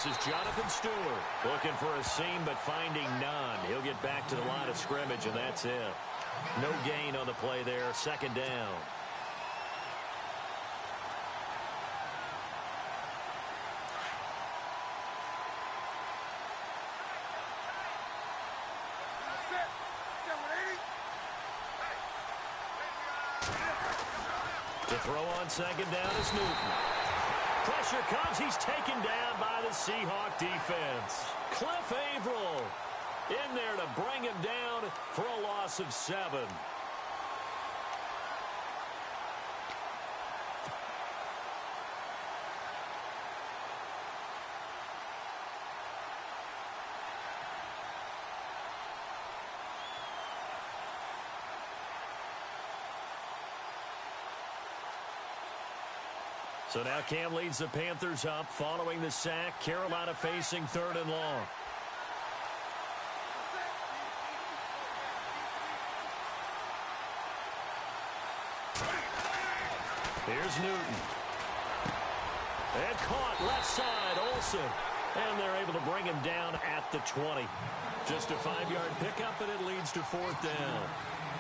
This is Jonathan Stewart looking for a seam but finding none. He'll get back to the line of scrimmage, and that's it. No gain on the play there. Second down. To throw on second down is Newton. Pressure comes. He's taken down by the Seahawk defense. Cliff Averill in there to bring him down for a loss of 7. So now Cam leads the Panthers up following the sack. Carolina facing 3rd and long. Here's Newton. And caught left side, Olsen. And they're able to bring him down at the 20. Just a 5-yard pickup, and it leads to 4th down.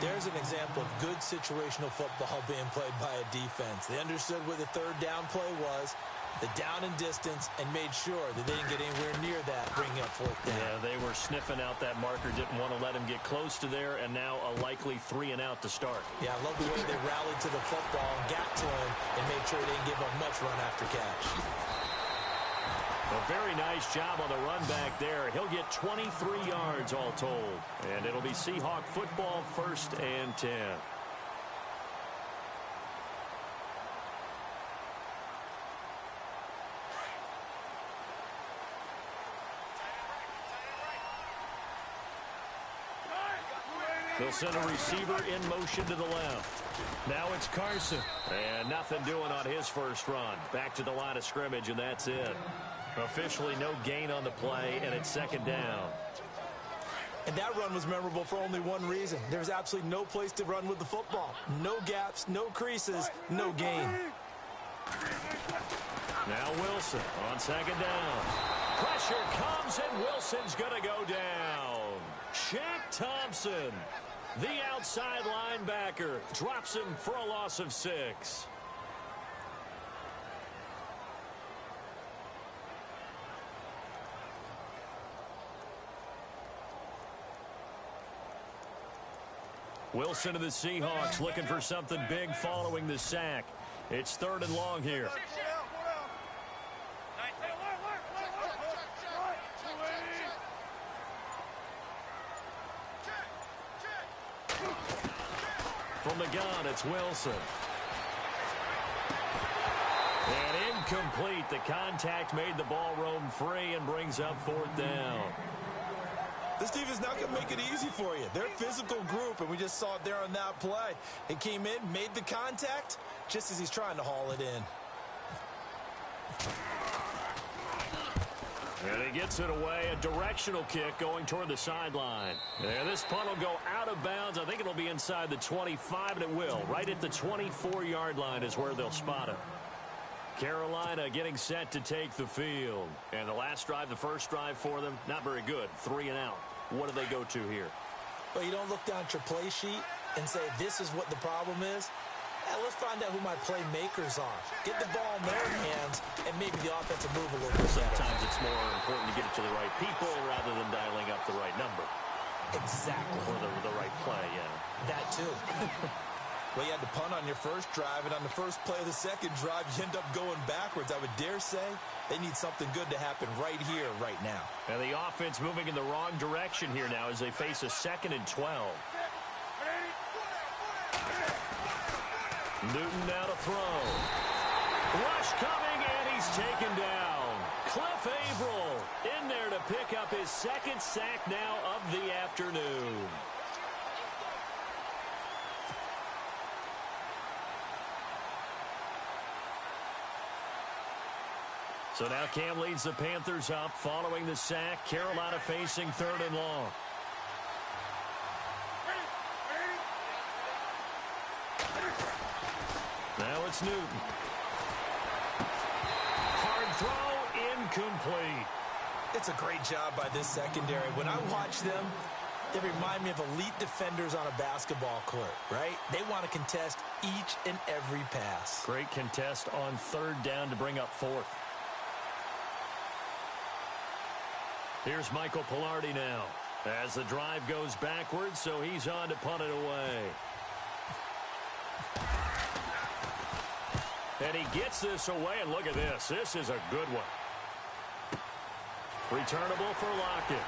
There's an example of good situational football being played by a defense. They understood what the 3rd down play was, the down and distance, and made sure that they didn't get anywhere near that, bringing up 4th down. Yeah, they were sniffing out that marker, didn't want to let him get close to there, and now a likely 3 and out to start. Yeah, I love the way they rallied to the football and got to him and made sure they didn't give him much run after catch. A very nice job on the run back there. He'll get 23 yards all told. And it'll be Seahawk football, 1st and 10. They'll send a receiver in motion to the left. Now it's Carson. And nothing doing on his first run. Back to the line of scrimmage, and that's it. Officially no gain on the play, and it's 2nd down. And that run was memorable for only one reason. There's absolutely no place to run with the football. No gaps, no creases, no gain. Now Wilson on 2nd down. Pressure comes, and Wilson's going to go down. Shaq Thompson, the outside linebacker, drops him for a loss of 6. Wilson of the Seahawks looking for something big following the sack. It's 3rd and long here. From the gun, it's Wilson. And incomplete. The contact made the ball roam free and brings up 4th down. This team is not going to make it easy for you. They're a physical group, and we just saw it there on that play. He came in, made the contact, just as he's trying to haul it in. And he gets it away, a directional kick going toward the sideline. And this punt will go out of bounds. I think it'll be inside the 25, and it will. Right at the 24-yard line is where they'll spot it. Carolina getting set to take the field. And the last drive, the first drive for them, not very good. 3 and out. What do they go to here? Well, you don't look down at your play sheet and say, this is what the problem is. Let's find out who my playmakers are. Get the ball in their hands, and maybe the offense will move a little bit. Sometimes it's more important to get it to the right people rather than dialing up the right number. Exactly. Or the right play, yeah. That too. Well, you had to punt on your first drive, and on the first play of the second drive, you end up going backwards. I would dare say they need something good to happen right here, right now. And the offense moving in the wrong direction here now as they face a 2nd and 12. Newton now to throw. Rush coming, and he's taken down. Cliff Averill in there to pick up his 2nd sack now of the afternoon. So now Cam leads the Panthers up following the sack. Carolina facing 3rd and long. Now it's Newton. Hard throw incomplete. It's a great job by this secondary. When I watch them, they remind me of elite defenders on a basketball court, right? They want to contest each and every pass. Great contest on third down to bring up fourth. Here's Michael Pilardi now as the drive goes backwards, so he's on to punt it away. And he gets this away, and look at this. This is a good one. Returnable for Lockett.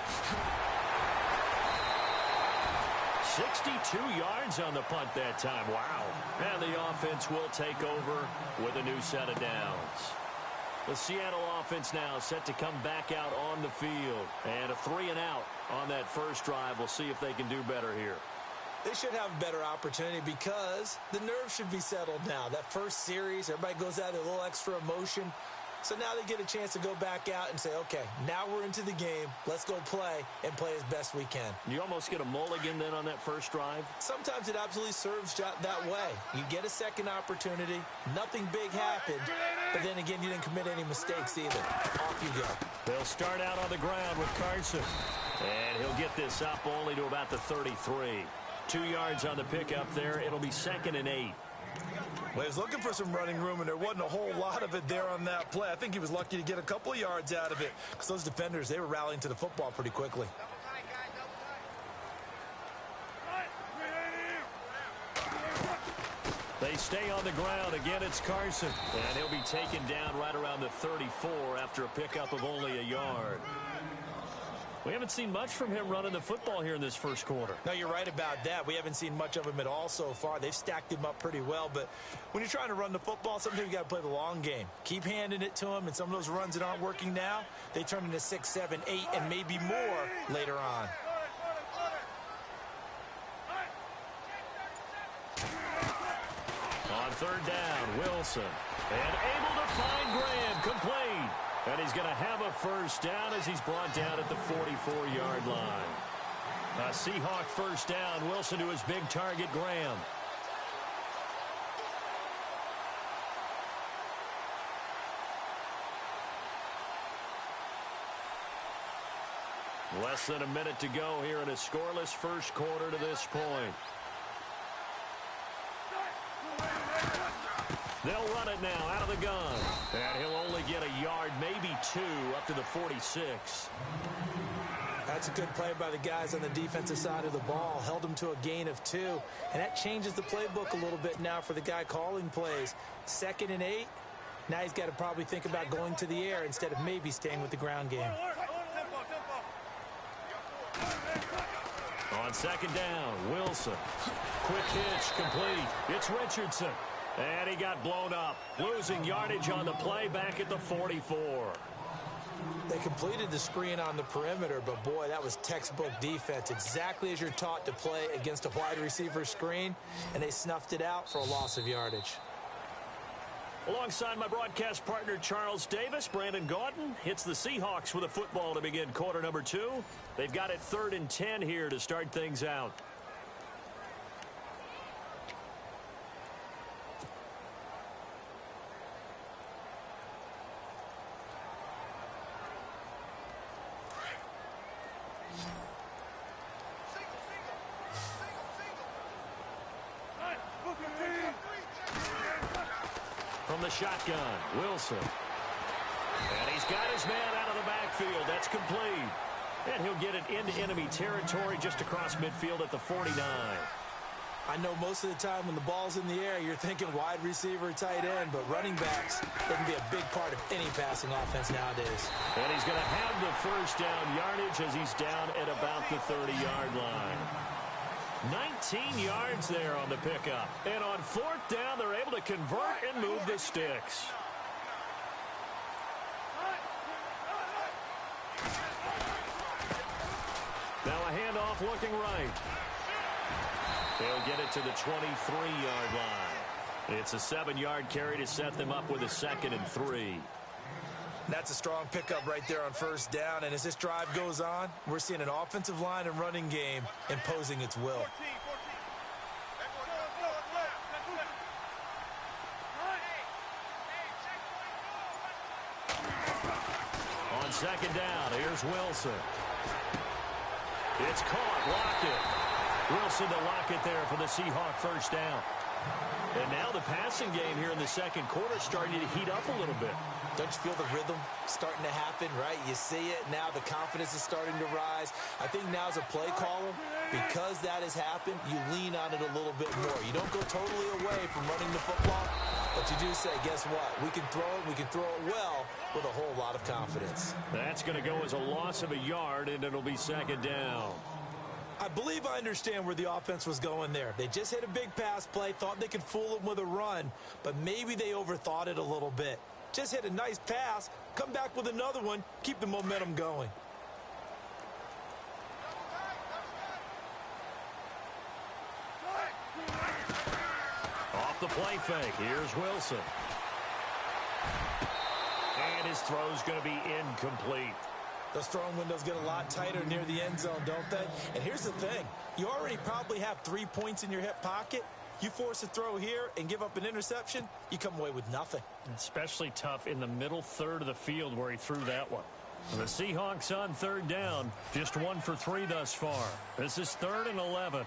62 yards on the punt that time. Wow. And the offense will take over with a new set of downs. The Seattle offense now set to come back out on the field. And a 3-and-out on that first drive. We'll see if they can do better here. They should have a better opportunity because the nerves should be settled now. That first series, everybody goes out with a little extra emotion. So now they get a chance to go back out and say, okay, now we're into the game. Let's go play and play as best we can. You almost get a mulligan then on that first drive? Sometimes it absolutely serves that way. You get a second opportunity. Nothing big happened. But then again, you didn't commit any mistakes either. Off you go. They'll start out on the ground with Carson. And he'll get this up only to about the 33. 2 yards on the pickup there. It'll be 2nd and 8. Well, he was looking for some running room, and there wasn't a whole lot of it there on that play. I think he was lucky to get a couple of yards out of it because those defenders, they were rallying to the football pretty quickly. They stay on the ground. Again, it's Carson. And he'll be taken down right around the 34 after a pickup of only a yard. We haven't seen much from him running the football here in this first quarter. No, you're right about that. We haven't seen much of him at all so far. They've stacked him up pretty well, but when you're trying to run the football, sometimes you got to play the long game. Keep handing it to him, and some of those runs that aren't working now, they turn into 6, 7, 8, and maybe more later on. On third down, Wilson. And able to find Graham, complete. And he's going to have a first down as he's brought down at the 44-yard line. A Seahawk first down. Wilson to his big target, Graham. Less than a minute to go here in a scoreless first quarter to this point. They'll run it now out of the gun. And he'll only get a yard, maybe 2, up to the 46. That's a good play by the guys on the defensive side of the ball. Held them to a gain of 2. And that changes the playbook a little bit now for the guy calling plays. 2nd and 8. Now he's got to probably think about going to the air instead of maybe staying with the ground game. On second down, Wilson. Quick hitch, complete. It's Richardson. And he got blown up. Losing yardage on the play back at the 44. They completed the screen on the perimeter, but boy, that was textbook defense. Exactly as you're taught to play against a wide receiver screen, and they snuffed it out for a loss of yardage. Alongside my broadcast partner, Charles Davis, Brandon Gaudin hits the Seahawks with a football to begin quarter number 2. They've got it 3rd and 10 here to start things out. From the shotgun, Wilson. And he's got his man out of the backfield. That's complete. And he'll get it into enemy territory just across midfield at the 49. I know most of the time when the ball's in the air, you're thinking wide receiver, tight end, but running backs can be a big part of any passing offense nowadays. And he's going to have the first down yardage as he's down at about the 30-yard line. 19 yards there on the pickup. And on 4th down, they're able to convert and move the sticks. Now a handoff looking right. They'll get it to the 23-yard line. It's a 7-yard carry to set them up with a 2nd and 3. That's a strong pickup right there on first down. And as this drive goes on, we're seeing an offensive line and running game imposing its will. on second down. Here's Wilson. It's caught. Lockett. Wilson to Lockett there for the Seahawk first down. And now the passing game here in the second quarter starting to heat up a little bit. Don't you feel the rhythm starting to happen, right? You see it now. The confidence is starting to rise. I think now as a play caller, because that has happened, you lean on it a little bit more. You don't go totally away from running the football, but you do say, guess what? We can throw it. We can throw it well with a whole lot of confidence. That's going to go as a loss of a yard, and it'll be second down. I believe I understand where the offense was going there. They just hit a big pass play, thought they could fool them with a run, but maybe they overthought it a little bit. Just hit a nice pass, come back with another one, keep the momentum going. Off the play fake, here's Wilson. And his throw's going to be incomplete. Those throwing windows get a lot tighter near the end zone, don't they? And here's the thing. You already probably have 3 points in your hip pocket. You force a throw here and give up an interception, you come away with nothing. Especially tough in the middle third of the field where he threw that one. The Seahawks on third down, just 1 for 3 thus far. This is 3rd and 11.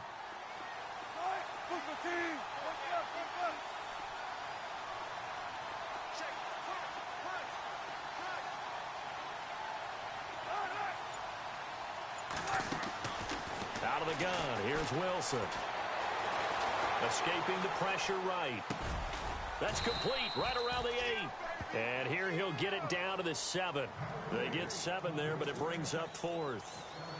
Out of the gun, here's Wilson. Escaping the pressure right. That's complete, right around the 8. And here he'll get it down to the 7. They get 7 there, but it brings up 4th.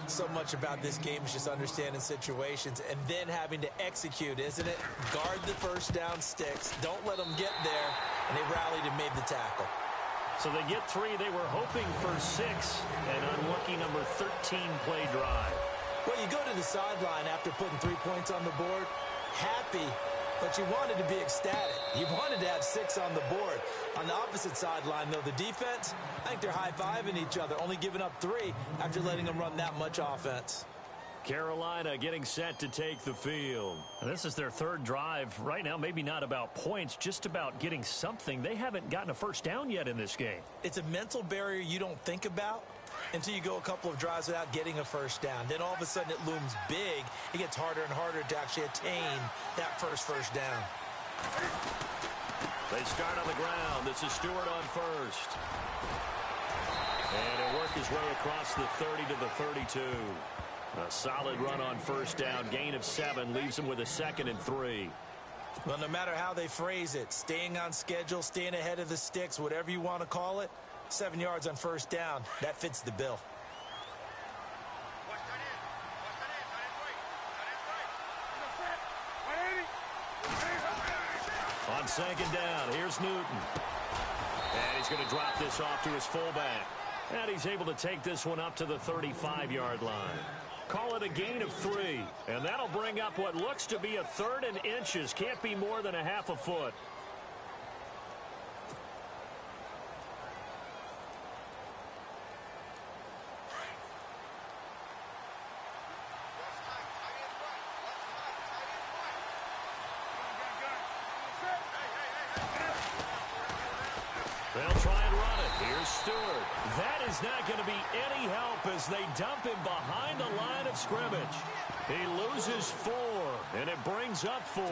So much about this game is just understanding situations and then having to execute, isn't it? Guard the first down sticks. Don't let them get there. And they rallied and made the tackle. So they get 3. They were hoping for 6. An unlucky number 13 play drive. Well, you go to the sideline after putting 3 points on the board, happy, but you wanted to be ecstatic. You wanted to have 6 on the board. On the opposite sideline, though, the defense, I think they're high-fiving each other, only giving up 3 after letting them run that much offense. Carolina getting set to take the field. And this is their 3rd drive. Right now, maybe not about points, just about getting something. They haven't gotten a first down yet in this game. It's a mental barrier you don't think about until you go a couple of drives without getting a first down. Then all of a sudden it looms big. It gets harder and harder to actually attain that first down. They start on the ground. This is Stewart on first. And he'll work his way across the 30 to the 32. A solid run on first down. Gain of 7 leaves him with a 2nd and 3. Well, no matter how they phrase it, staying on schedule, staying ahead of the sticks, whatever you want to call it, 7 yards on first down, that fits the bill. On second down, here's Newton. And he's going to drop this off to his fullback. And he's able to take this one up to the 35-yard line. Call it a gain of 3. And that'll bring up what looks to be a 3rd and inches. Can't be more than a half a foot. They'll try and run it. Here's Stewart. That is not going to be any help as they dump him behind the line of scrimmage. He loses 4, and it brings up 4th.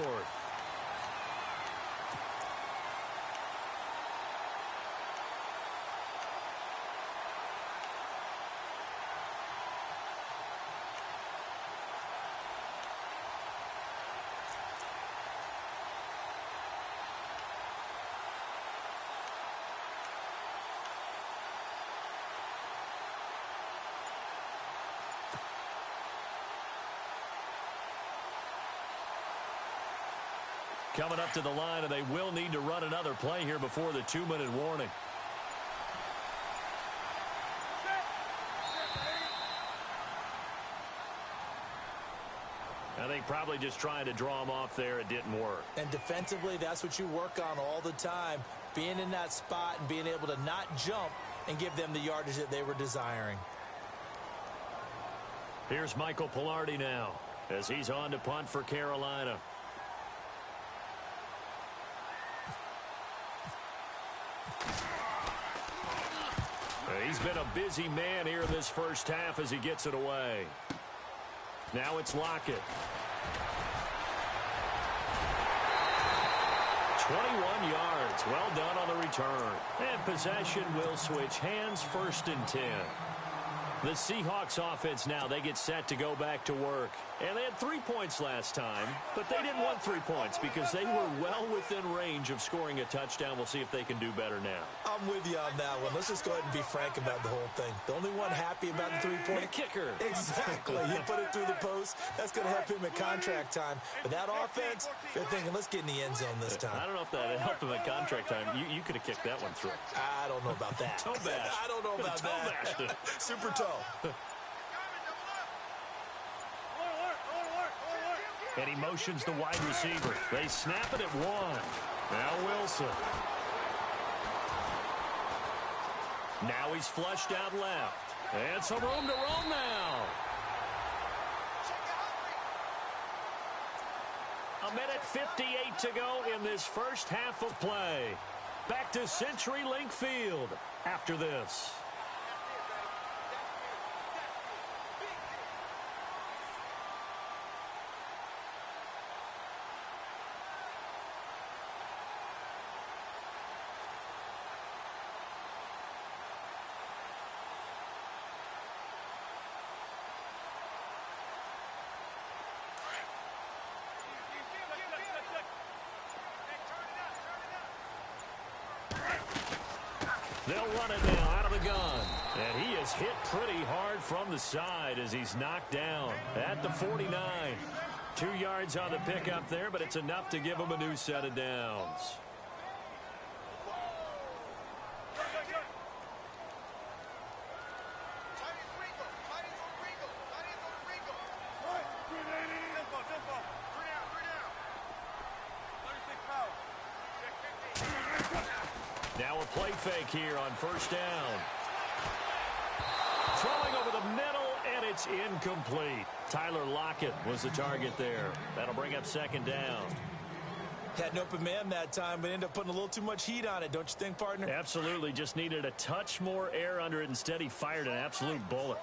Coming up to the line, and they will need to run another play here before the 2-minute warning. I think probably just trying to draw him off there, it didn't work. And defensively, that's what you work on all the time, being in that spot and being able to not jump and give them the yardage that they were desiring. Here's Michael Pilardi now as he's on to punt for Carolina. He He's been a busy man here in this first half as he gets it away. Now it's Lockett. 21 yards. Well done on the return. And possession will switch hands, 1st and 10. The Seahawks offense now, they get set to go back to work. And they had 3 points last time, but they didn't want 3 points because they were well within range of scoring a touchdown. We'll see if they can do better now. I'm with you on that one. Let's just go ahead and be frank about the whole thing. The only one happy about the 3-point. The kicker. Exactly. He put it through the post. That's going to help him at contract time. But that offense, they're thinking, let's get in the end zone this time. I don't know if that helped him at contract time. You could have kicked that one through. I don't know about that. Toe bash. I don't know about that. Super toe. And he motions the wide receiver. They snap it at 1. Now Wilson. Now he's flushed out left. And some room to roam now. A minute 58 to go in this first half of play. Back to CenturyLink Field after this. They'll run it now out of the gun. And he is hit pretty hard from the side as he's knocked down at the 49. 2 yards on the pickup there, but it's enough to give him a new set of downs. Now a play fake here on 1st down. Throwing over the middle, and it's incomplete. Tyler Lockett was the target there. That'll bring up 2nd down. Had an open man that time, but ended up putting a little too much heat on it, don't you think, partner? Absolutely. Just needed a touch more air under it. Instead, he fired an absolute bullet.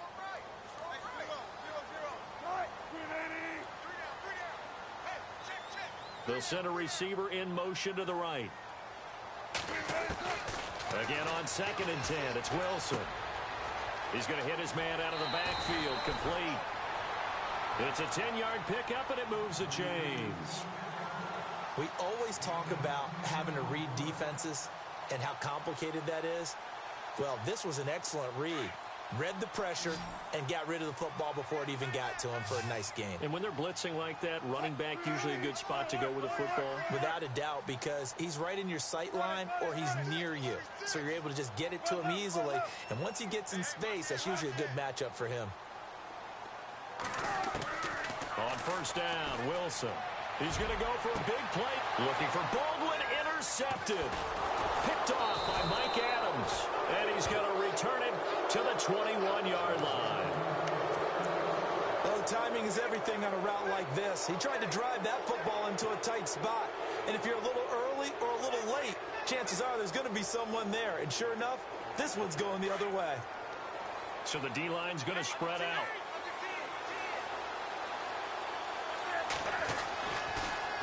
They'll send a receiver in motion to the right. Again on 2nd and 10, it's Wilson. He's going to hit his man out of the backfield, complete. It's a 10-yard pickup, and it moves the chains. We always talk about having to read defenses and how complicated that is. Well, this was an excellent read. Read the pressure and got rid of the football before it even got to him for a nice game. And when they're blitzing like that, running back usually a good spot to go with a football? Without a doubt, because he's right in your sight line or he's near you. So you're able to just get it to him easily. And once he gets in space, that's usually a good matchup for him. On 1st down, Wilson. He's going to go for a big play. Looking for Baldwin, intercepted. Picked off by Mike Adams. And he's going to return it to the 21-yard line. Well, timing is everything on a route like this. He tried to drive that football into a tight spot. And if you're a little early or a little late, chances are there's going to be someone there. And sure enough, this one's going the other way. So the D-line's going to spread out.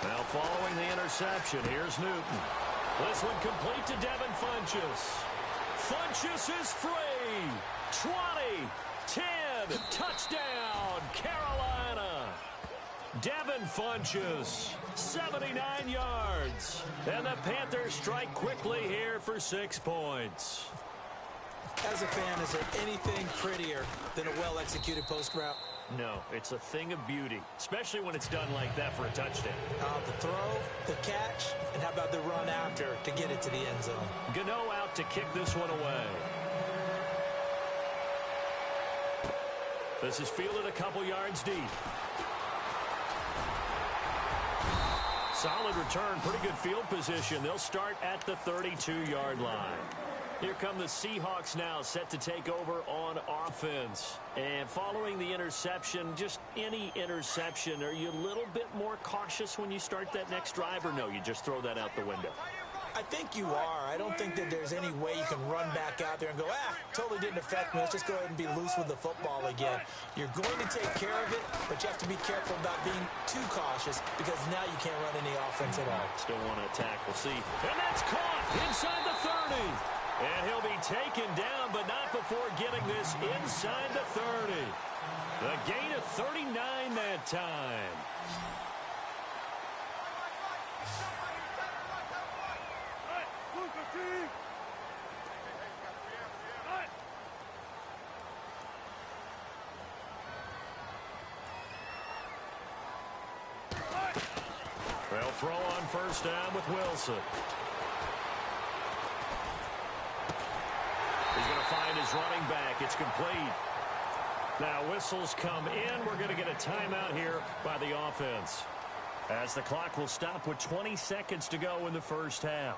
Now following the interception, here's Newton. This one complete to Devin Funchess. Funchess is free. 20, 10, touchdown, Carolina. Devin Funchess, 79 yards. And the Panthers strike quickly here for 6 points. As a fan, is there anything prettier than a well-executed post route? No, it's a thing of beauty, especially when it's done like that for a touchdown. The throw, the catch, and how about the run after to get it to the end zone? Gano out to kick this one away. This is fielded a couple yards deep. Solid return, pretty good field position. They'll start at the 32-yard line. Here come the Seahawks now, set to take over on offense. And following the interception, just any interception, are you a little bit more cautious when you start that next drive, or no, you just throw that out the window? I think you are. I don't think that there's any way you can run back out there and go, totally didn't affect me. Let's just go ahead and be loose with the football again. You're going to take care of it, but you have to be careful about being too cautious because now you can't run any offense at all. Still want to attack. We'll see. And that's caught inside the 30. And he'll be taken down, but not before getting this inside the 30. The gain of 39 that time. They'll throw on first down with Wilson. He's going to find his running back. It's complete. Now whistles come in. We're going to get a timeout here by the offense, as the clock will stop with 20 seconds to go in the first half.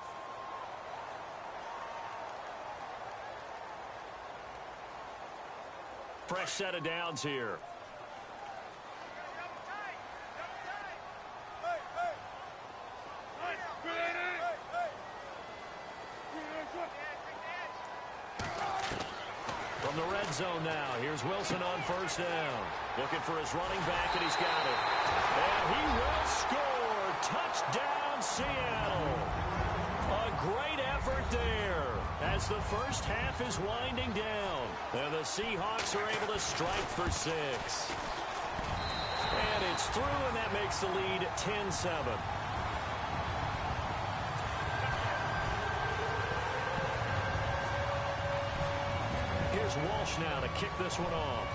Fresh set of downs here. From the red zone now, here's Wilson on first down. Looking for his running back, and he's got it. And he will score. Touchdown, Seattle. A great effort there as the first half is winding down. And the Seahawks are able to strike for 6. And it's through, and that makes the lead 10-7. Here's Walsh now to kick this one off.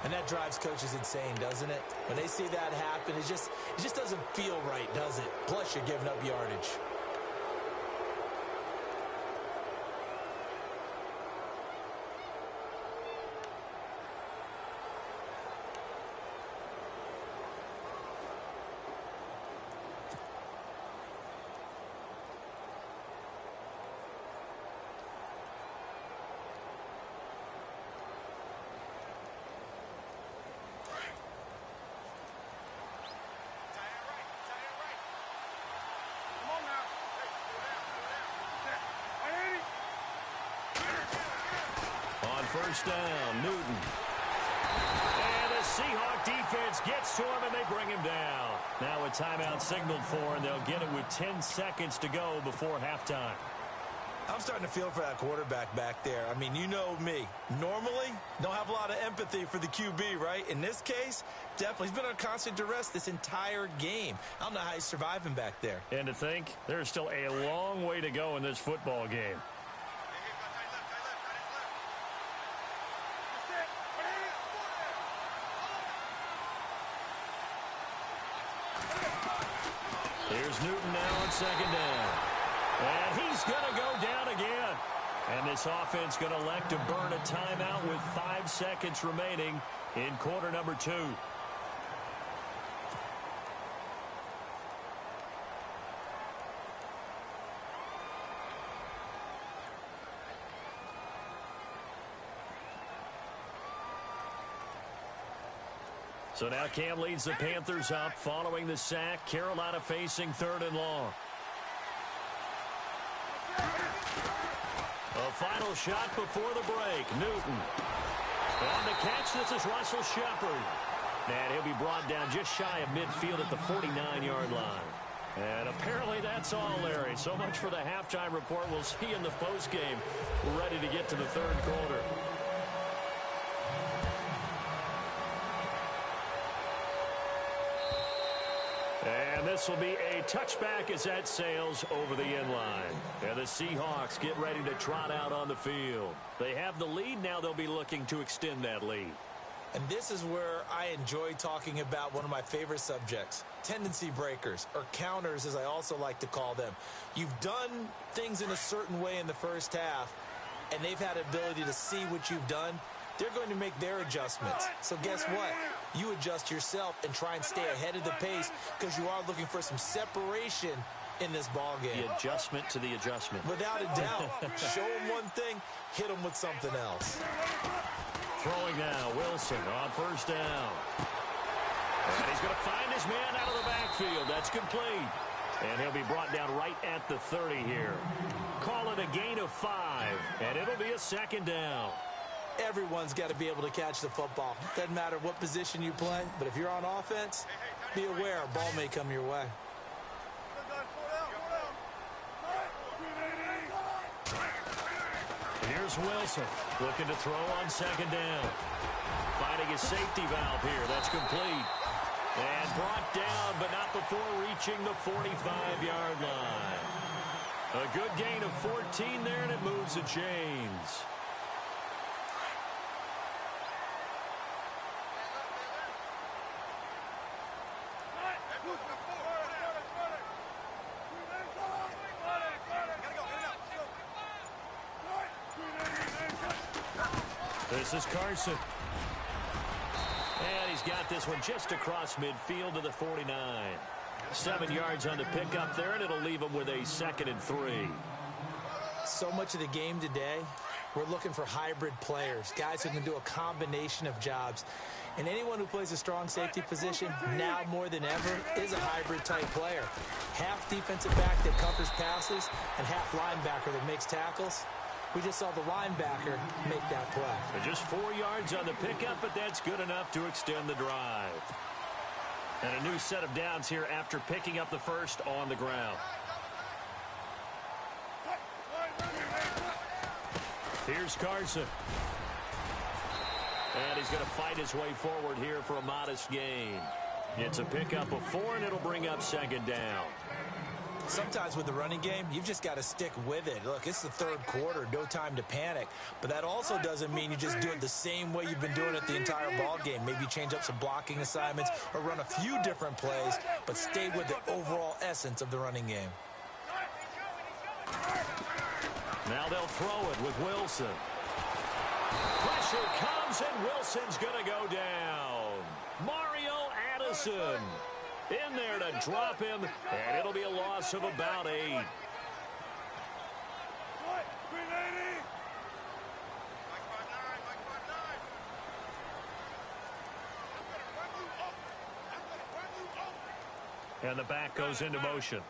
And that drives coaches insane, doesn't it? When they see that happen, it just doesn't feel right, does it? Plus, you're giving up yardage. First down, Newton. And the Seahawk defense gets to him, and they bring him down. Now a timeout signaled for, and they'll get it with 10 seconds to go before halftime. I'm starting to feel for that quarterback back there. I mean, you know me. Normally, don't have a lot of empathy for the QB, right? In this case, definitely. He's been on constant duress this entire game. I don't know how he's surviving back there. And to think, there's still a long way to go in this football game. Here's Newton now on second down. And he's going to go down again. And this offense going to elect to burn a timeout with 5 seconds remaining in quarter number 2. So now Cam leads the Panthers up following the sack. Carolina facing 3rd and long. A final shot before the break. Newton. On the catch, this is Russell Shepard. And he'll be brought down just shy of midfield at the 49-yard line. And apparently that's all, Larry. So much for the halftime report. We'll see you in the postgame. We're ready to get to the 3rd quarter. And this will be a touchback as that sails over the end line. And the Seahawks get ready to trot out on the field. They have the lead. Now they'll be looking to extend that lead. And this is where I enjoy talking about one of my favorite subjects, tendency breakers, or counters as I also like to call them. You've done things in a certain way in the first half, and they've had the ability to see what you've done. They're going to make their adjustments. So guess what? You adjust yourself and try and stay ahead of the pace because you are looking for some separation in this ball game. The adjustment to the adjustment. Without a doubt. Show them one thing, hit them with something else. Throwing now, Wilson on first down. And he's going to find his man out of the backfield. That's complete. And he'll be brought down right at the 30 here. Call it a gain of 5, and it'll be a second down. Everyone's got to be able to catch the football. Doesn't matter what position you play, but if you're on offense, be aware a ball may come your way. Here's Wilson looking to throw on second down. Finding his safety valve here. That's complete. And brought down, but not before reaching the 45-yard line. A good gain of 14 there, and it moves the chains. This is Carson. And he's got this one just across midfield to the 49. 7 yards on the pickup there, and it'll leave him with a 2nd and 3. So much of the game today, we're looking for hybrid players, guys who can do a combination of jobs. And anyone who plays a strong safety position, now more than ever, is a hybrid-type player. Half defensive back that covers passes and half linebacker that makes tackles. We just saw the linebacker make that play. So just 4 yards on the pickup, but that's good enough to extend the drive. And a new set of downs here after picking up the first on the ground. Here's Carson. And he's going to fight his way forward here for a modest gain. It's a pickup of 4, and it'll bring up second down. Sometimes with the running game, you've just got to stick with it. Look, it's the third quarter, no time to panic. But that also doesn't mean you just do it the same way you've been doing it the entire ball game. Maybe change up some blocking assignments or run a few different plays, but stay with the overall essence of the running game. Now they'll throw it with Wilson. Pressure comes, and Wilson's going to go down. Mario Addison in there to drop him, and it'll be a loss of about 8. And the back goes into motion.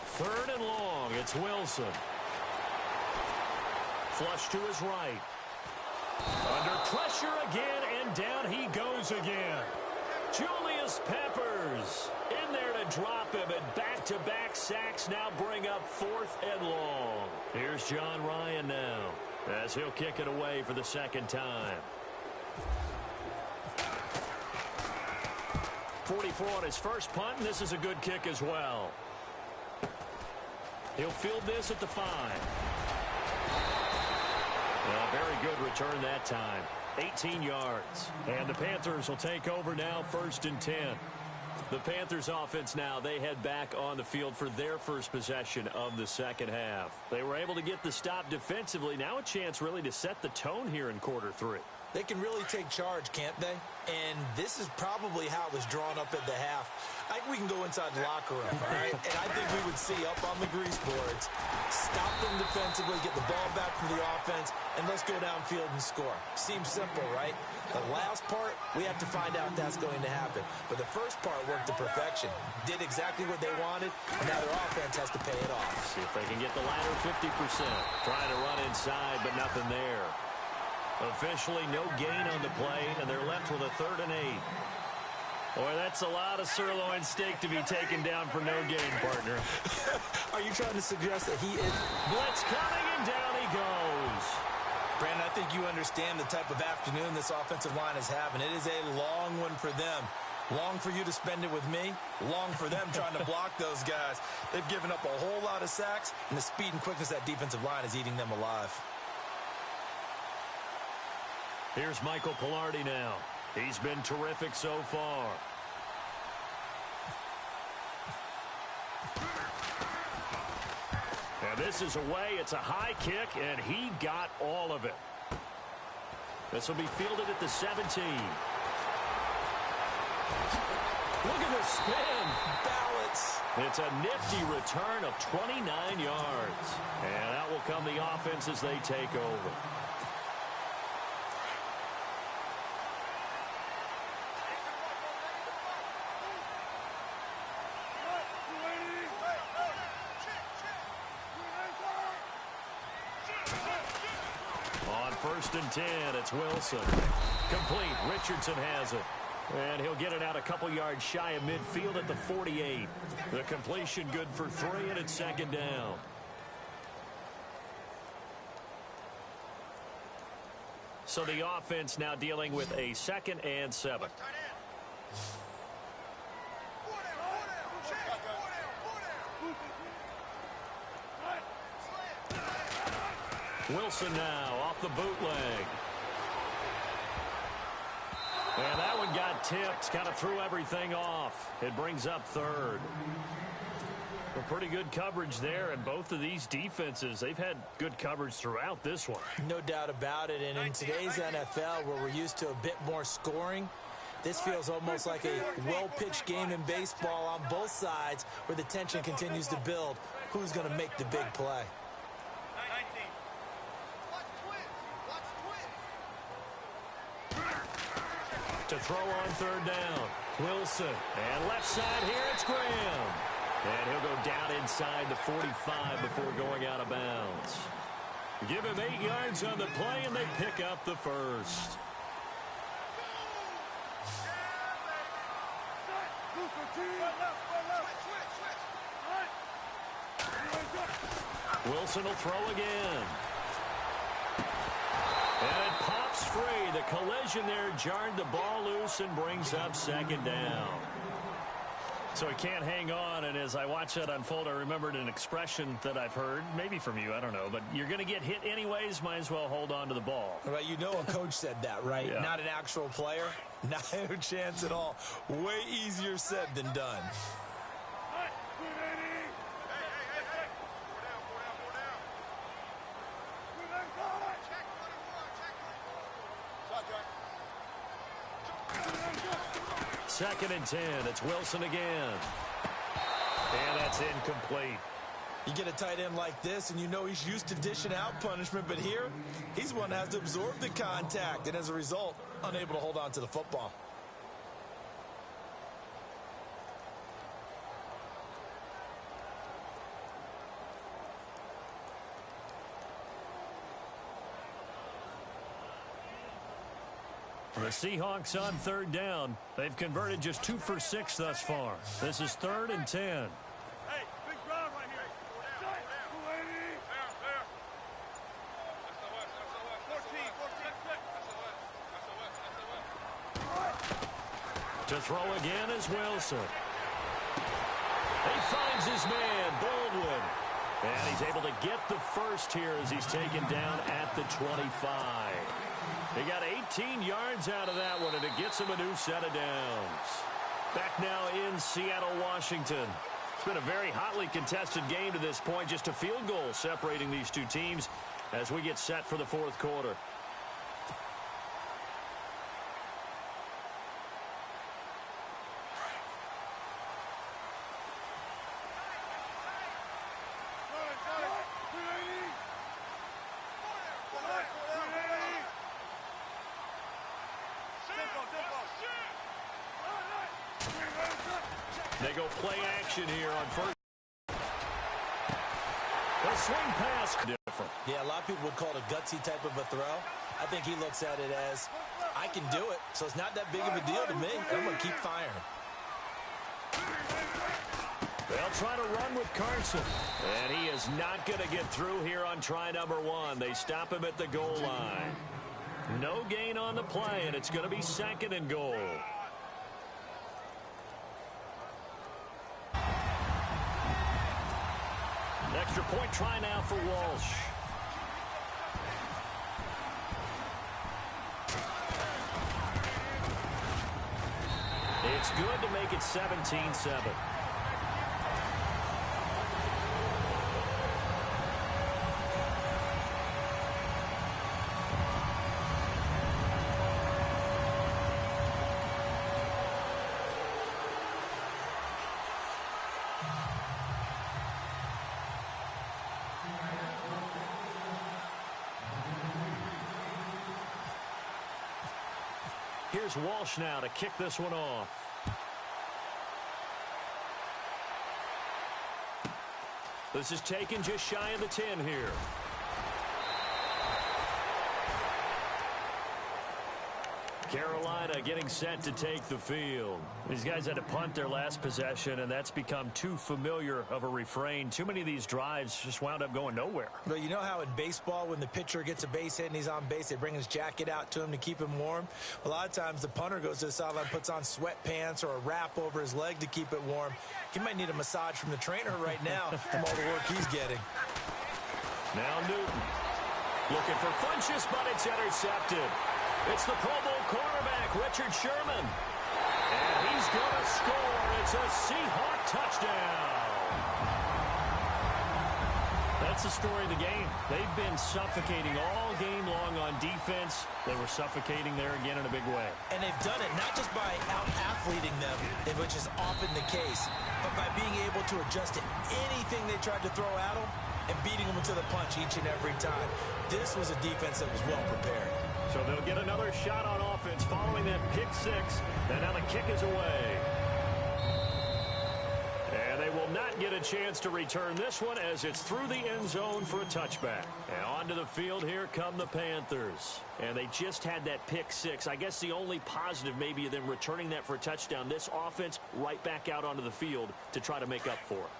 Third and long, it's Wilson. Flush to his right. Under pressure again, and down he goes again. Julius Peppers in there to drop him, and back-to-back sacks now bring up 4th and long. Here's John Ryan now, as he'll kick it away for the second time. 44 on his first punt, and this is a good kick as well. He'll field this at the 5. A very good return that time. 18 yards. And the Panthers will take over now, 1st and 10. The Panthers offense now, they head back on the field for their first possession of the second half. They were able to get the stop defensively. Now a chance really to set the tone here in quarter 3. They can really take charge, can't they? And this is probably how it was drawn up at the half. I think we can go inside the locker room, all right? And I think we would see up on the grease boards, stop them defensively, get the ball back for the offense, and let's go downfield and score. Seems simple, right? The last part, we have to find out if that's going to happen. But the first part worked to perfection. Did exactly what they wanted, and now their offense has to pay it off. See if they can get the latter 50%. Trying to run inside, but nothing there. Officially no gain on the play, and they're left with a 3rd and 8. Boy, that's a lot of sirloin steak to be taken down for no gain, partner. Are you trying to suggest that he is... Blitz coming, and down he goes. Brandon, I think you understand the type of afternoon this offensive line is having. It is a long one for them. Long for you to spend it with me. Long for them trying to block those guys. They've given up a whole lot of sacks, and the speed and quickness of that defensive line is eating them alive. Here's Michael Pilardi now. He's been terrific so far. And this is away. It's a high kick, and he got all of it. This will be fielded at the 17. Look at the spin. Balance. It's a nifty return of 29 yards. And out will come the offense as they take over. On 1st and 10, it's Wilson. Complete. Richardson has it. And he'll get it out a couple yards shy of midfield at the 48. The completion good for 3, and it's 2nd down. So the offense now dealing with a 2nd and 7. Wilson now off the bootleg. And that one got tipped, kind of threw everything off. It brings up 3rd. Well, pretty good coverage there, and both of these defenses, they've had good coverage throughout this one. No doubt about it, and in today's NFL, where we're used to a bit more scoring, this feels almost like a well-pitched game in baseball on both sides, where the tension continues to build. Who's going to make the big play? To throw on 3rd down. Wilson. And left side here, it's Graham. And he'll go down inside the 45 before going out of bounds. Give him 8 yards on the play, and they pick up the 1st. Wilson will throw again. And it pops free. The collision there jarred the ball loose and brings up 2nd down. So he can't hang on, and as I watch that unfold, I remembered an expression that I've heard, maybe from you, I don't know, but you're going to get hit anyways, might as well hold on to the ball. Right, you know a coach said that, right? Yeah. Not an actual player. Not a chance at all. Way easier said than done. Second and 10. It's Wilson again. And that's incomplete. You get a tight end like this, and you know he's used to dishing out punishment, but here, he's one that has to absorb the contact, and as a result, unable to hold on to the football. The Seahawks on 3rd down. They've converted just 2 for 6 thus far. This is 3rd and 10. Hey, big drive right here. To throw again is Wilson. He finds his man, Baldwin. And he's able to get the 1st here as he's taken down at the 25. He got 18 yards out of that one, and it gets him a new set of downs. Back now in Seattle, Washington. It's been a very hotly contested game to this point. Just a field goal separating these two teams as we get set for the 4th quarter. They go play action here on 1st. The swing pass different. Yeah, a lot of people would call it a gutsy type of a throw. I think he looks at it as, I can do it, so it's not that big of a deal to me. I'm going to keep firing. They'll try to run with Carson. And he is not going to get through here on try number 1. They stop him at the goal line. No gain on the play, and it's going to be 2nd and goal. Extra point try now for Walsh. It's good to make it 17-7. Here's Walsh now to kick this one off. This is taken just shy of the 10 here. Carolina getting set to take the field. These guys had to punt their last possession, and that's become too familiar of a refrain. Too many of these drives just wound up going nowhere. Well, you know how in baseball, when the pitcher gets a base hit and he's on base, they bring his jacket out to him to keep him warm? A lot of times the punter goes to the sideline, puts on sweatpants or a wrap over his leg to keep it warm. He might need a massage from the trainer right now from all the work he's getting. Now Newton looking for Funchess, but it's intercepted. It's the Pro Bowl cornerback, Richard Sherman. And he's going to score. It's a Seahawk touchdown. That's the story of the game. They've been suffocating all game long on defense. They were suffocating there again in a big way. And they've done it not just by out-athleting them, which is often the case, but by being able to adjust to anything they tried to throw at them and beating them to the punch each and every time. This was a defense that was well prepared. So they'll get another shot on offense following that pick six. And now the kick is away. And they will not get a chance to return this one as it's through the end zone for a touchback. And onto the field, here come the Panthers. And they just had that pick six. I guess the only positive maybe of them returning that for a touchdown. This offense right back out onto the field to try to make up for it.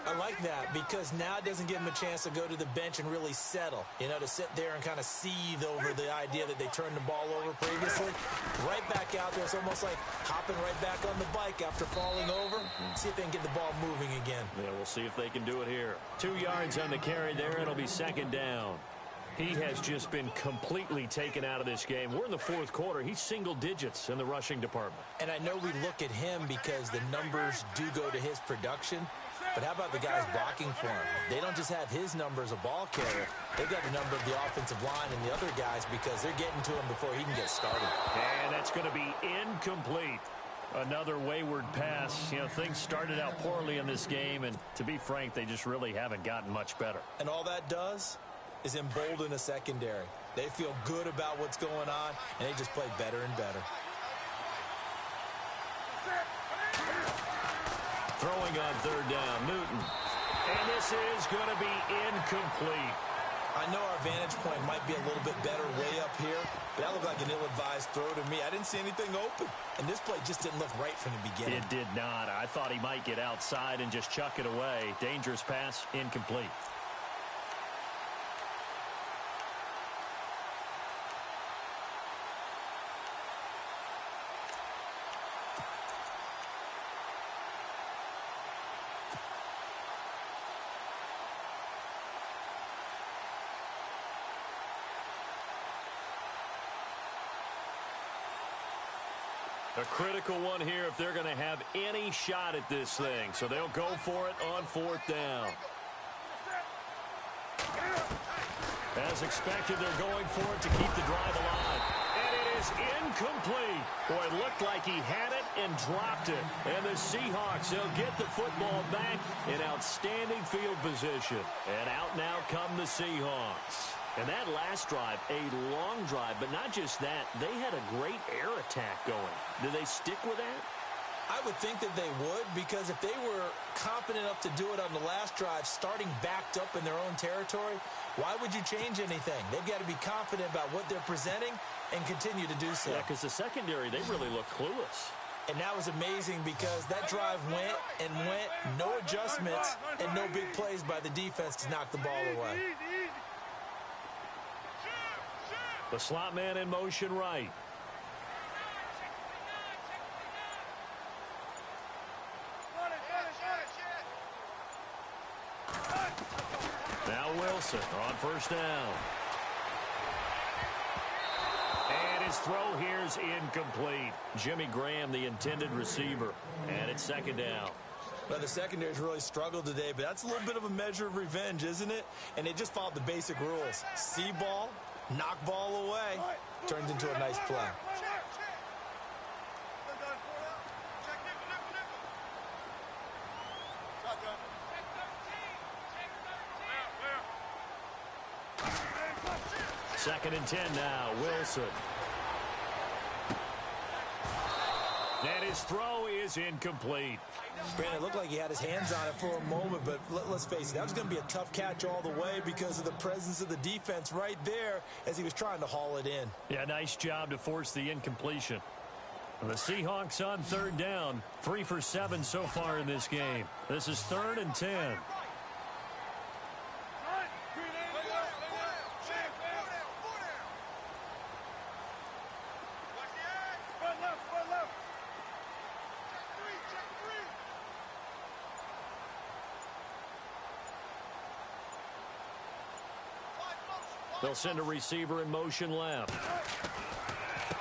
I like that because now it doesn't give them a chance to go to the bench and really settle, you know, to sit there and kind of seethe over the idea that they turned the ball over previously. Right back out there. It's almost like hopping right back on the bike after falling over. See if they can get the ball moving again. Yeah, we'll see if they can do it here. 2 yards on the carry there. It'll be second down. He has just been completely taken out of this game. We're in the fourth quarter. He's single digits in the rushing department. And I know we look at him because the numbers do go to his production. But how about the guys blocking for him? They don't just have his number as a ball carrier. They've got the number of the offensive line and the other guys because they're getting to him before he can get started. And that's going to be incomplete. Another wayward pass. You know, things started out poorly in this game, and to be frank, they just really haven't gotten much better. And all that does is embolden a secondary. They feel good about what's going on, and they just play better and better. Throwing on third down, Newton. And this is going to be incomplete. I know our vantage point might be a little bit better way up here, but that looked like an ill-advised throw to me. I didn't see anything open, and this play just didn't look right from the beginning. It did not. I thought he might get outside and just chuck it away. Dangerous pass, incomplete. A critical one here if they're going to have any shot at this thing. So they'll go for it on fourth down. As expected, they're going for it to keep the drive alive. And it is incomplete. Boy, it looked like he had it and dropped it. And the Seahawks, they'll get the football back in outstanding field position. And out now come the Seahawks. And that last drive, a long drive, but not just that, they had a great air attack going. Do they stick with that? I would think that they would, because if they were confident enough to do it on the last drive, starting backed up in their own territory, why would you change anything? They've got to be confident about what they're presenting and continue to do so. Yeah, because the secondary, they really look clueless. And that was amazing because that drive went and went, no adjustments, and no big plays by the defense to knock the ball away. The slot man in motion right. Now Wilson on first down. And his throw here is incomplete. Jimmy Graham, the intended receiver. And it's second down. Well, the secondary's really struggled today, but that's a little bit of a measure of revenge, isn't it? And they just followed the basic rules. See ball, knock ball away, turned into a nice play. Second and 10 now, Wilson. And his throw is incomplete. Brandon, it looked like he had his hands on it for a moment, but let's face it, that was going to be a tough catch all the way because of the presence of the defense right there as he was trying to haul it in. Yeah, nice job to force the incompletion. The Seahawks on third down, 3 for 7 so far in this game. This is 3rd and 10. They'll send a receiver in motion left.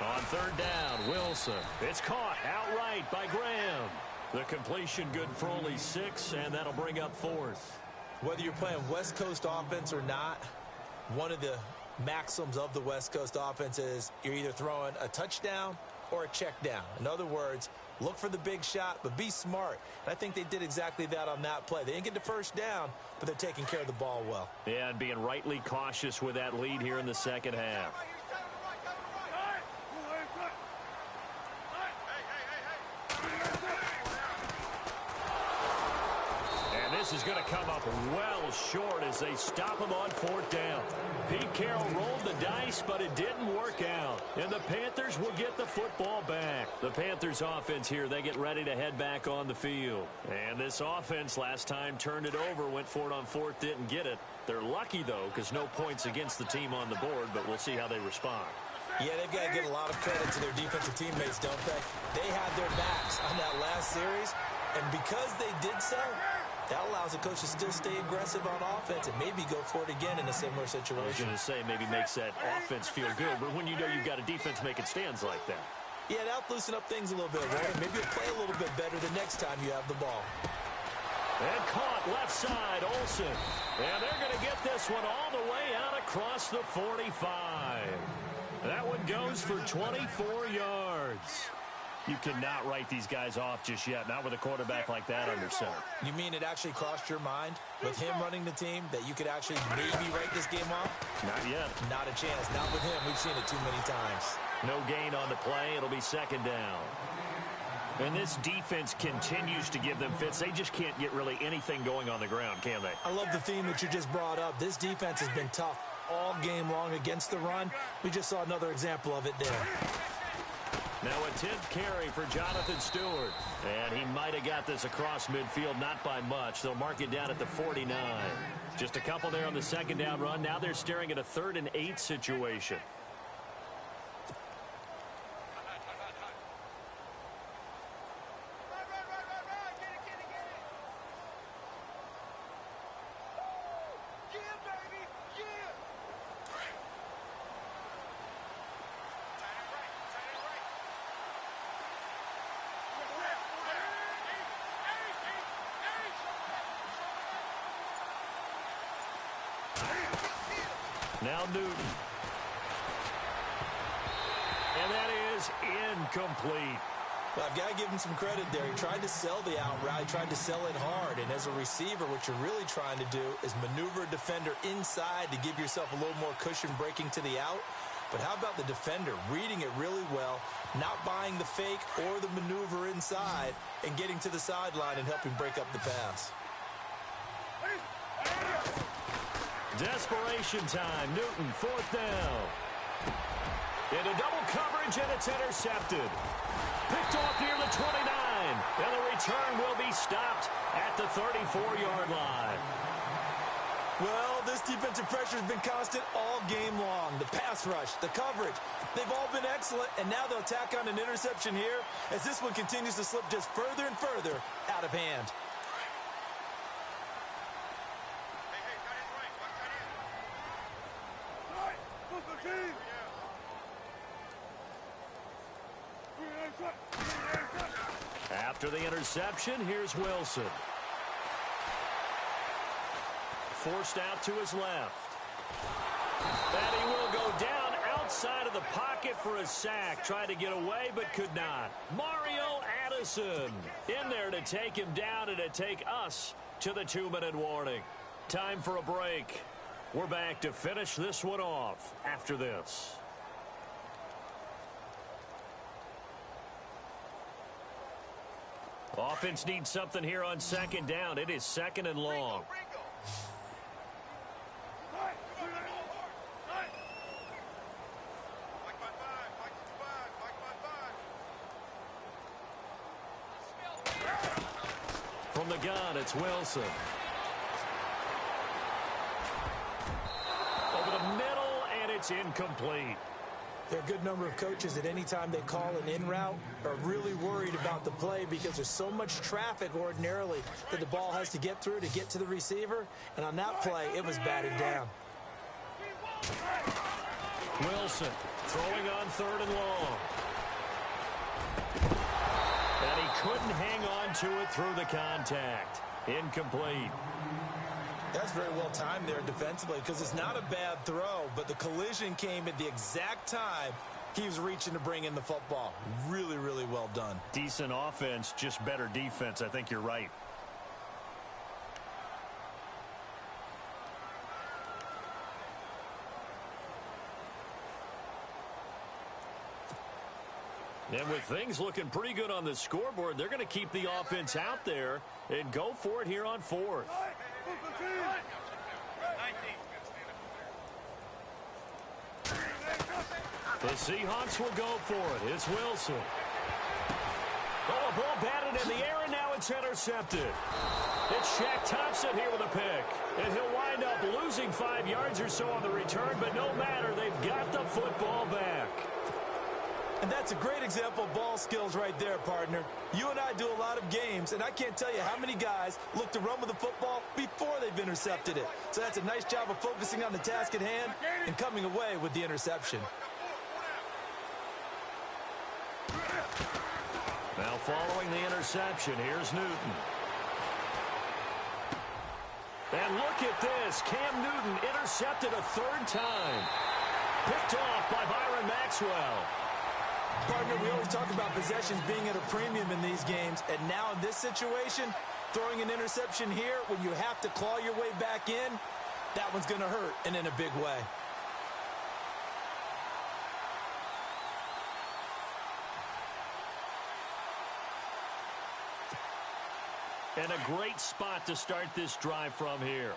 On third down, Wilson. It's caught outright by Graham. The completion good for only 6, and that'll bring up 4th. Whether you're playing West Coast offense or not, one of the maxims of the West Coast offense is you're either throwing a touchdown or a check down. In other words, look for the big shot, but be smart. And I think they did exactly that on that play. They didn't get the first down, but they're taking care of the ball well. Yeah, and being rightly cautious with that lead here in the second half. And this is going to come up well short as they stop him on 4th down. Pete Carroll rolled the dice, but it didn't work out. And the Panthers will get the football back. The Panthers offense here, they get ready to head back on the field. And this offense last time turned it over, went for it on 4th, didn't get it. They're lucky, though, because no points against the team on the board, but we'll see how they respond. Yeah, they've got to give a lot of credit to their defensive teammates, don't they? They had their backs on that last series, and because they did so, that allows the coach to still stay aggressive on offense and maybe go for it again in a similar situation. I was going to say maybe makes that offense feel good, but when you know you've got a defense making stands like that. Yeah, that'll loosen up things a little bit, right? Maybe you'll play a little bit better the next time you have the ball. And caught left side, Olsen. And they're going to get this one all the way out across the 45. That one goes for 24 yards. You cannot write these guys off just yet, not with a quarterback like that under center. You mean it actually crossed your mind with him running the team that you could actually maybe write this game off? Not yet. Not a chance. Not with him. We've seen it too many times. No gain on the play. It'll be 2nd down. And this defense continues to give them fits. They just can't get really anything going on the ground, can they? I love the theme that you just brought up. This defense has been tough all game long against the run. We just saw another example of it there. Now a 10th carry for Jonathan Stewart. And he might have got this across midfield, not by much. They'll mark it down at the 49. Just a couple there on the 2nd down run. Now they're staring at a 3rd and 8 situation. Now Newton. And that is incomplete. Well, I've got to give him some credit there. He tried to sell the out route, tried to sell it hard. And as a receiver, what you're really trying to do is maneuver a defender inside to give yourself a little more cushion breaking to the out. But how about the defender reading it really well, not buying the fake or the maneuver inside, and getting to the sideline and helping break up the pass? Desperation time. Newton, 4th down. Into double coverage, and it's intercepted. Picked off near the 29. And the return will be stopped at the 34-yard line. Well, this defensive pressure has been constant all game long. The pass rush, the coverage, they've all been excellent, and now they'll tack on an interception here as this one continues to slip just further and further out of hand. After the interception, here's Wilson. Forced out to his left. And he will go down outside of the pocket for a sack. Tried to get away, but could not. Mario Addison in there to take him down and to take us to the 2-minute warning. Time for a break. We're back to finish this one off after this. Offense needs something here on second down. It is second and long. From the gun, it's Wilson. Over the middle, and it's incomplete. There are a good number of coaches that any time they call an in route are really worried about the play because there's so much traffic ordinarily that the ball has to get through to get to the receiver. And on that play, it was batted down. Wilson throwing on third and long. And he couldn't hang on to it through the contact. Incomplete. That's very well timed there defensively because it's not a bad throw, but the collision came at the exact time he was reaching to bring in the football. Really, really well done. Decent offense, just better defense. I think you're right. And with things looking pretty good on the scoreboard, they're going to keep the offense out there and go for it here on fourth. The Seahawks will go for it. It's Wilson. Oh, a ball batted in the air, and now it's intercepted. It's Shaq Thompson here with a pick. And he'll wind up losing 5 yards or so on the return, but no matter, they've got the football back. And that's a great example of ball skills right there, partner. You and I do a lot of games, and I can't tell you how many guys look to run with the football before they've intercepted it. So that's a nice job of focusing on the task at hand and coming away with the interception. Now following the interception, here's Newton. And look at this. Cam Newton intercepted a third time. Picked off by Byron Maxwell. Partner, we always talk about possessions being at a premium in these games, and now in this situation, throwing an interception here when you have to claw your way back in, that one's going to hurt, and in a big way. And a great spot to start this drive from here.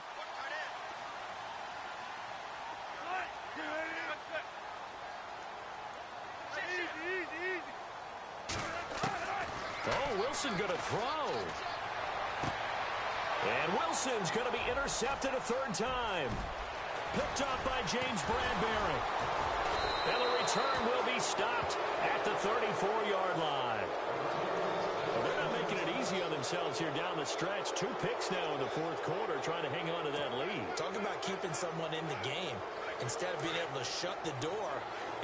Oh, Wilson going to throw. And Wilson's going to be intercepted a third time. Picked up by James Bradbury. And the return will be stopped at the 34-yard line. Well, they're not making it easy on themselves here down the stretch. 2 picks now in the fourth quarter trying to hang on to that lead. Talk about keeping someone in the game. Instead of being able to shut the door,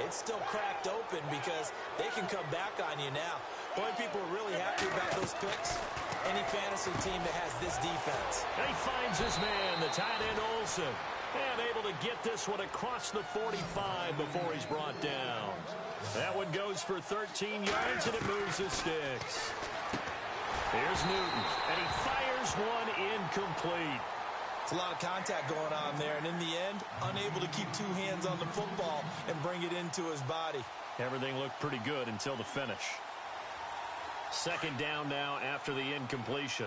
it's still cracked open because they can come back on you now. The only people who are really happy about those picks, any fantasy team that has this defense. And he finds his man, the tight end Olsen. And able to get this one across the 45 before he's brought down. That one goes for 13 yards, and it moves the sticks. Here's Newton, and he fires one incomplete. It's a lot of contact going on there, and in the end, unable to keep 2 hands on the football and bring it into his body. Everything looked pretty good until the finish. Second down now after the incompletion.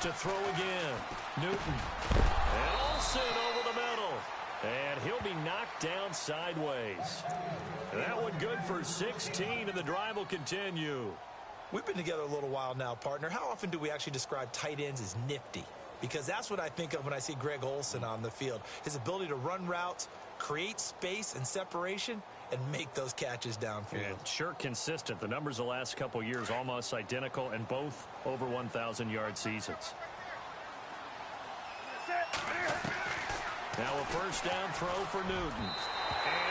To throw again. Newton. And Olsen over the middle. And he'll be knocked down sideways. That one good for 16, and the drive will continue. We've been together a little while now, partner. How often do we actually describe tight ends as nifty? Because that's what I think of when I see Greg Olsen on the field. His ability to run routes, create space and separation, and make those catches downfield. Yeah, sure consistent. The numbers the last couple years almost identical, and both over 1,000-yard seasons. Now a first down throw for Newton.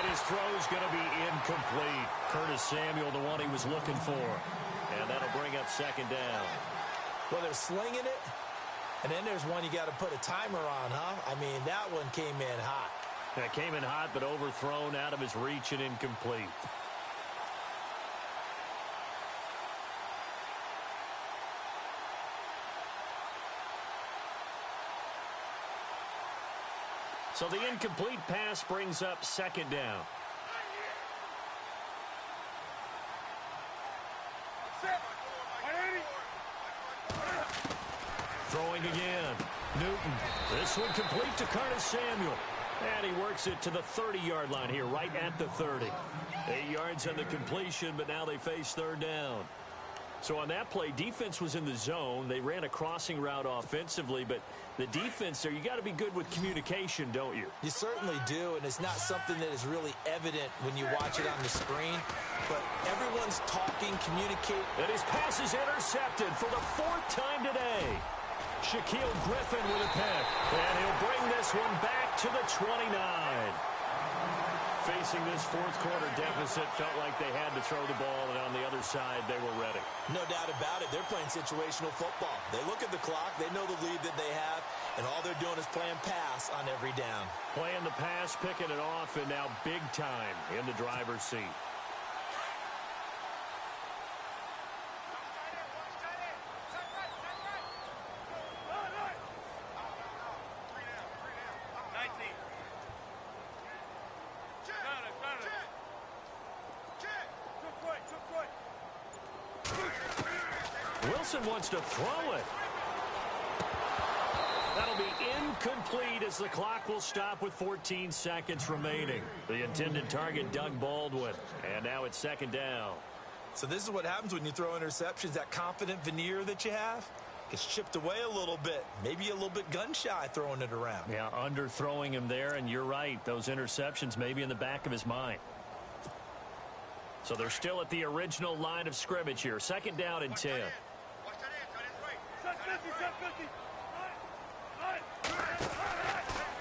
And his throw's going to be incomplete. Curtis Samuel, the one he was looking for. And that'll bring up second down. Well, they're slinging it. And then there's one you got to put a timer on, huh? I mean, that one came in hot. That came in hot, but overthrown out of his reach and incomplete. So the incomplete pass brings up second down. Throwing again. Newton. This one complete to Curtis Samuel. And he works it to the 30-yard line here, right at the 30. 8 yards on the completion, but now they face third down. So on that play, defense was in the zone. They ran a crossing route offensively, but the defense there, you got to be good with communication, don't you? You certainly do, and it's not something that is really evident when you watch it on the screen. But everyone's talking, communicating. And his pass is intercepted for the 4th time today. Shaquille Griffin with a pick. And he'll bring this one back to the 29. Facing this fourth-quarter deficit, felt like they had to throw the ball, and on the other side, they were ready. No doubt about it. They're playing situational football. They look at the clock. They know the lead that they have, and all they're doing is playing pass on every down. Playing the pass, picking it off, and now big time in the driver's seat. Wilson wants to throw it. That'll be incomplete as the clock will stop with 14 seconds remaining. The intended target, Doug Baldwin. And now it's second down. So this is what happens when you throw interceptions. That confident veneer that you have gets chipped away a little bit. Maybe a little bit gun-shy throwing it around. Yeah, underthrowing him there, and you're right. Those interceptions may be in the back of his mind. So they're still at the original line of scrimmage here. Second down and 10.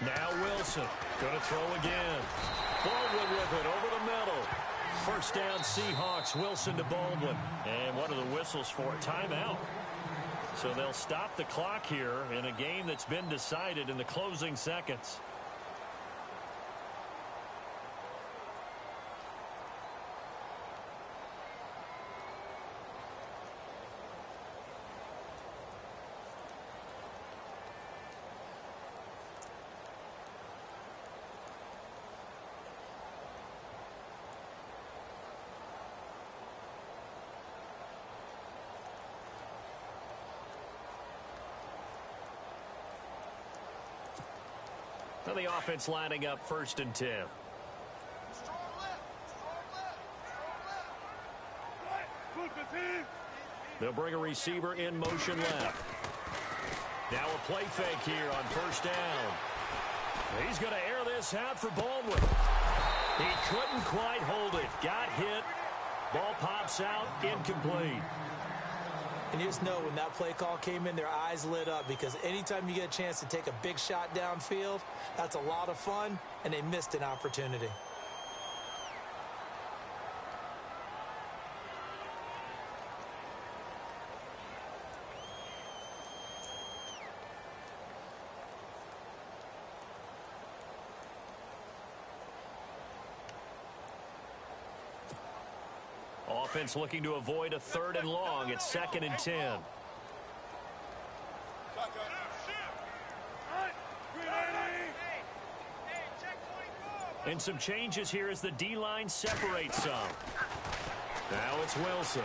Now Wilson going to throw again. Baldwin with it over the middle. First down Seahawks. Wilson to Baldwin. And what are the whistles for? Timeout. So they'll stop the clock here in a game that's been decided in the closing seconds. And the offense lining up first and 10. They'll bring a receiver in motion left. Now a play fake here on first down. He's going to air this out for Baldwin. He couldn't quite hold it. Got hit. Ball pops out. Incomplete. And you just know when that play call came in, their eyes lit up, because anytime you get a chance to take a big shot downfield, that's a lot of fun, and they missed an opportunity. Offense looking to avoid a third and long. It's second and 10. And some changes here as the D-line separates some. Now it's Wilson.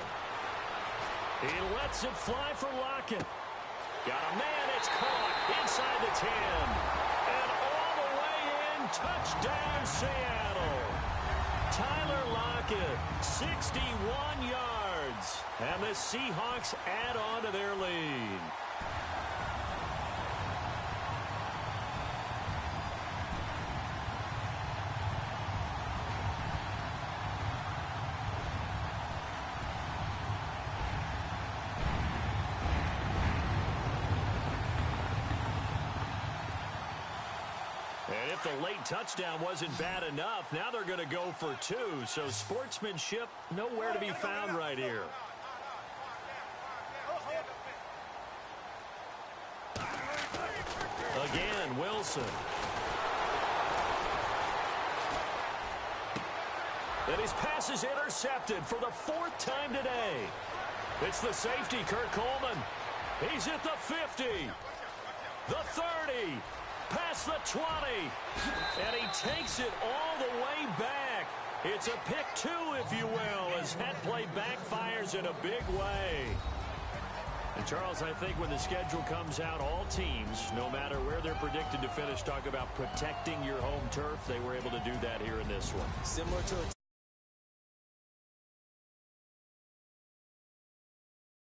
He lets it fly for Lockett. Got a man, it's caught inside the 10. And all the way in, touchdown Seattle. Tyler Lockett, 61 yards. And the Seahawks add on to their lead. And if the late touchdown wasn't bad enough, now they're going to go for two. So sportsmanship nowhere to be found right here. Again, Wilson. And his pass is intercepted for the fourth time today. It's the safety, Kurt Coleman. He's at the 50, the 30. Past the 20, and he takes it all the way back. It's a pick two, if you will, as that play backfires scores in a big way. And, Charles, I think when the schedule comes out, all teams, no matter where they're predicted to finish, talk about protecting your home turf. They were able to do that here in this one. Similar to a